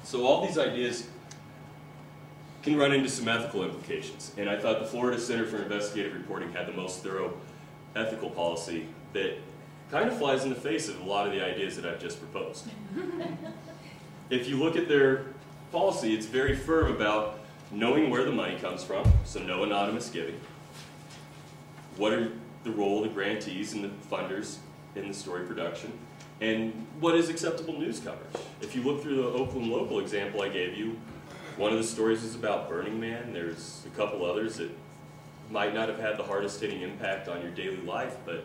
So all these ideas can run into some ethical implications. And I thought the Florida Center for Investigative Reporting had the most thorough ethical policy that kind of flies in the face of a lot of the ideas that I've just proposed. If you look at their policy, it's very firm about knowing where the money comes from, so no anonymous giving. What are the role of the grantees and the funders in the story production? And what is acceptable news coverage? If you look through the Oakland Local example I gave you, one of the stories is about Burning Man. There's a couple others that might not have had the hardest hitting impact on your daily life, but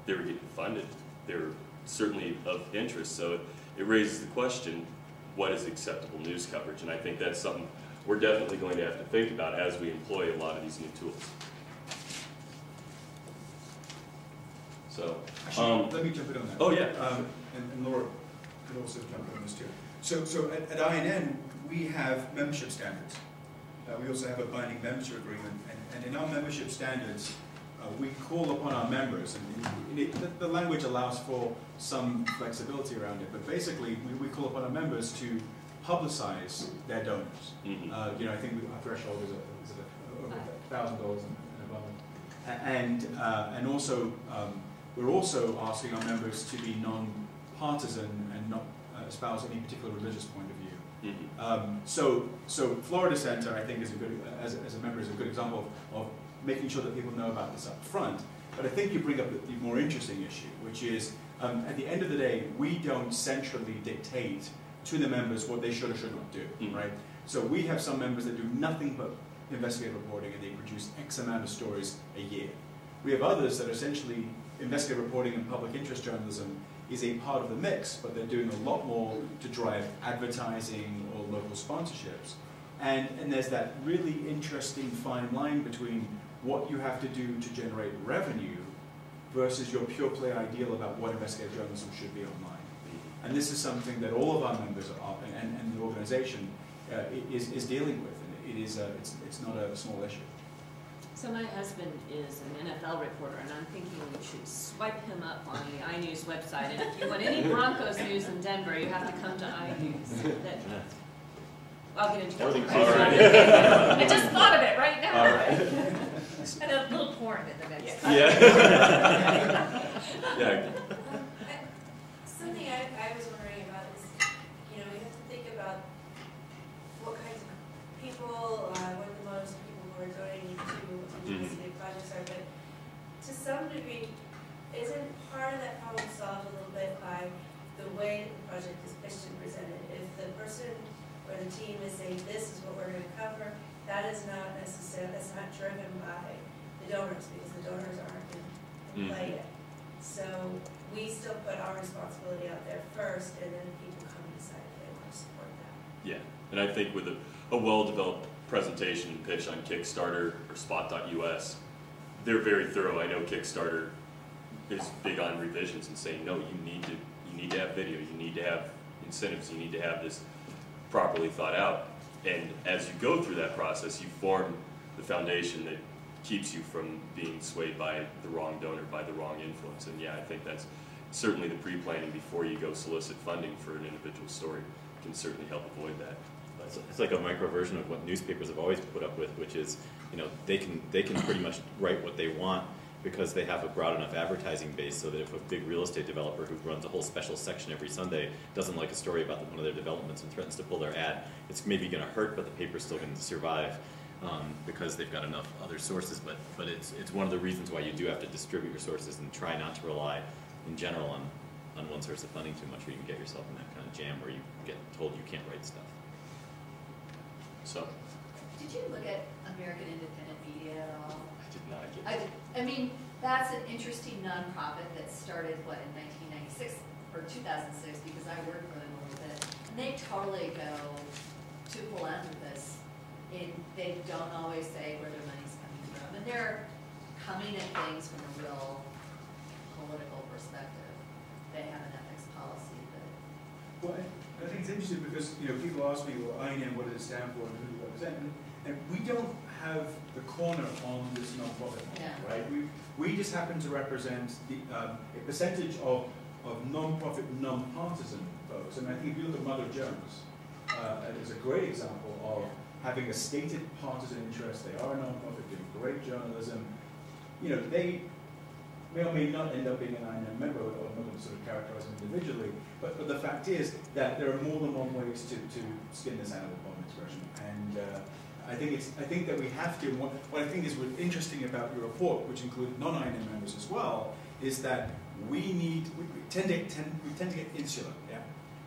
they were getting funded. They were certainly of interest. So it raises the question, what is acceptable news coverage? And I think that's something we're definitely going to have to think about as we employ a lot of these new tools. So, actually, let me jump in on that. Oh yeah. And Laura could also jump in on this too. So at INN, we have membership standards. We also have a binding membership agreement, and in our membership standards, we call upon our members, and the language allows for some flexibility around it, but basically we call upon our members to publicize their donors. Mm-hmm. You know, I think our threshold is over $1,000 and above, and also we're also asking our members to be non-partisan and not espouse any particular religious point of view. Mm-hmm. So Florida Center, I think, is a good, as a member, is a good example of making sure that people know about this up front. But I think you bring up the more interesting issue, which is, at the end of the day, we don't centrally dictate to the members what they should or should not do, mm-hmm. right? So we have some members that do nothing but investigative reporting, and they produce X amount of stories a year. We have others that are essentially investigative reporting and public interest journalism is a part of the mix, but they're doing a lot more to drive advertising or local sponsorships. And there's that really interesting fine line between what you have to do to generate revenue versus your pure play ideal about what investigative journalism should be online. And this is something that all of our members are, and the organization is dealing with. And it is it's not a small issue. So my husband is an NFL reporter, and I'm thinking we should swipe him up on the iNews website. And if you want any Broncos news in Denver, you have to come to iNews. I'll get into it. I just thought of it right now. Right. And a little porn in the mix. Yeah. Yeah. Something I was wondering about is, you know, we have to think about what kinds of people, what the motives of people who are donating to investigative projects are, but to some degree, isn't part of that problem solved a little bit by the way that the project is pitched and presented? If the person or the team is saying, this is what we're going to cover, that is not necessarily, that's not driven by the donors, because the donors aren't in play yet. So we still put our responsibility out there first, and then people come and decide if they want to support that. Yeah, and I think with a well-developed presentation and pitch on Kickstarter or Spot.us, they're very thorough. I know Kickstarter is big on revisions and saying, no, you need to have video, you need to have incentives, you need to have this properly thought out. And as you go through that process, you form the foundation that keeps you from being swayed by the wrong donor, by the wrong influence. And yeah, I think that's certainly the pre-planning before you go solicit funding for an individual story can certainly help avoid that. It's like a micro version of what newspapers have always put up with, which is, you know, they can pretty much write what they want because they have a broad enough advertising base, so that if a big real estate developer who runs a whole special section every Sunday doesn't like a story about one of their developments and threatens to pull their ad, it's maybe going to hurt, but the paper's still going to survive because they've got enough other sources. But it's one of the reasons why you do have to distribute your sources and try not to rely, in general, on one source of funding too much, or you can get yourself in that kind of jam where you get told you can't write stuff. So, did you look at American Independent Media at all? I did not. I mean, that's an interesting nonprofit that started, what, in 1996 or 2006, because I worked for them a little bit. And they totally go to philanthropists. They don't always say where their money's coming from. And they're coming at things from a real political perspective. They have an ethics policy. Well, I think it's interesting because, you know, people ask me, well, INN, what does it stand for and who do you represent? And we don't have the corner on this non-profit model, right? We just happen to represent a percentage of non-profit, non-partisan folks. And I think if you look at Mother Jones, is a great example of having a stated partisan interest. They are a non-profit doing great journalism. You know, they may or may not end up being an INM member, or I'm not going to sort of characterize them individually, but the fact is that there are more than one ways to skin this animal, upon expression. And I think that we have to, and what I think is interesting about your report, which included non-INM members as well, is that we tend to get insular, yeah?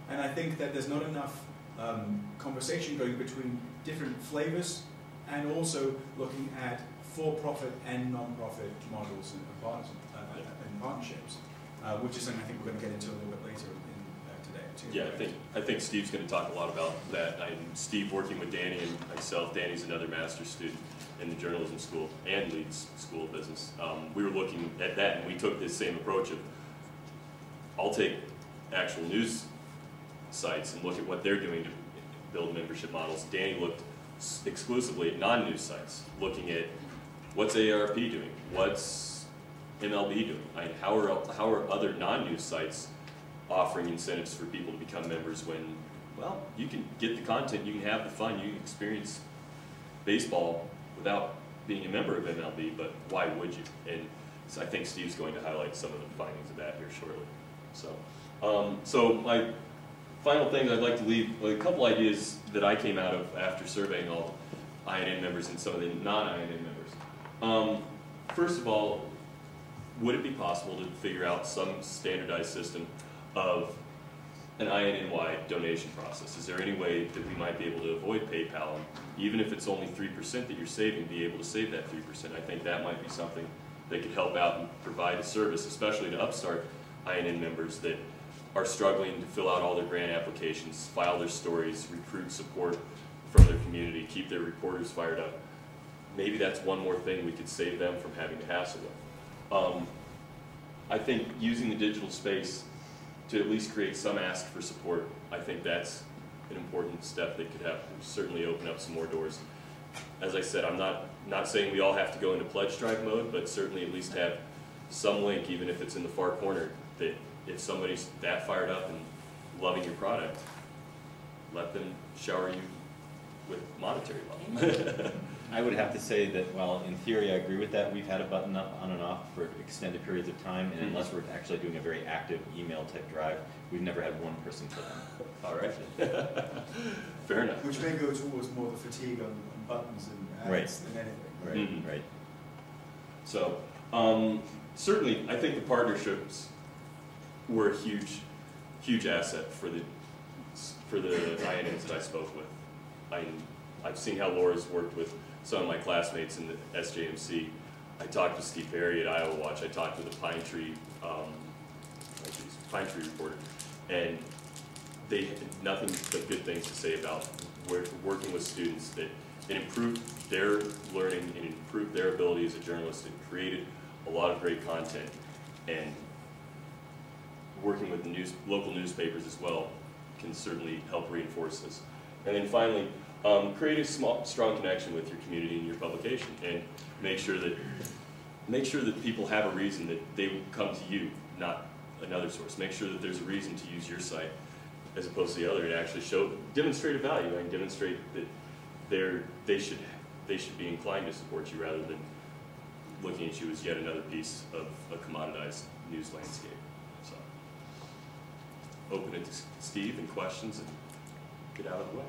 And I think that there's not enough conversation going between different flavors, and also looking at for-profit and non-profit models and partnerships, which is something I think we're going to get into a little bit later today too. Yeah, I think Steve's going to talk a lot about that. Steve working with Danny and myself. Danny's another master's student in the journalism school and Leeds School of Business. We were looking at that, and we took this same approach of, I'll take actual news sites and look at what they're doing to build membership models. Danny looked exclusively at non-news sites, looking at what's AARP doing, what's MLB doing, how are other non-news sites offering incentives for people to become members when, well, you can get the content, you can have the fun, you can experience baseball without being a member of MLB, but why would you? And so I think Steve's going to highlight some of the findings of that here shortly. So my final thing I'd like to leave with a couple ideas that I came out of after surveying all INN members and some of the non-INN members. First of all, would it be possible to figure out some standardized system of an INN-wide donation process? Is there any way that we might be able to avoid PayPal, and even if it's only 3% that you're saving, be able to save that 3%? I think that might be something that could help out and provide a service, especially to upstart INN members that are struggling to fill out all their grant applications, file their stories, recruit support from their community, keep their reporters fired up. Maybe that's one more thing we could save them from having to hassle with. I think using the digital space to at least create some ask for support, I think that's an important step that could certainly open up some more doors. As I said, I'm not saying we all have to go into pledge drive mode, but certainly at least have some link, even if it's in the far corner, that if somebody's that fired up and loving your product, let them shower you with monetary love. I would have to say that, while in theory I agree with that, we've had a button up on and off for extended periods of time, and unless we're actually doing a very active email type drive, we've never had one person put them. All right. Fair enough. Which may go towards more the fatigue on buttons and ads than anything. Right. So, certainly, I think the partnerships were a huge asset for the INNs that I spoke with. I've seen how Laura's worked with some of my classmates in the SJMC. I talked to Steve Berry at Iowa Watch. I talked to the Pine Tree reporter, and they had nothing but good things to say about working with students, that it improved their learning and improved their ability as a journalist. It created a lot of great content, and working with local newspapers as well can certainly help reinforce this. And then finally, create a strong connection with your community and your publication, and make sure that people have a reason that they would come to you, not another source. Make sure that there's a reason to use your site as opposed to the other, and actually demonstrate a value and demonstrate that they should be inclined to support you rather than looking at you as yet another piece of a commoditized news landscape. So, open it to Steve and questions, and get out of the way.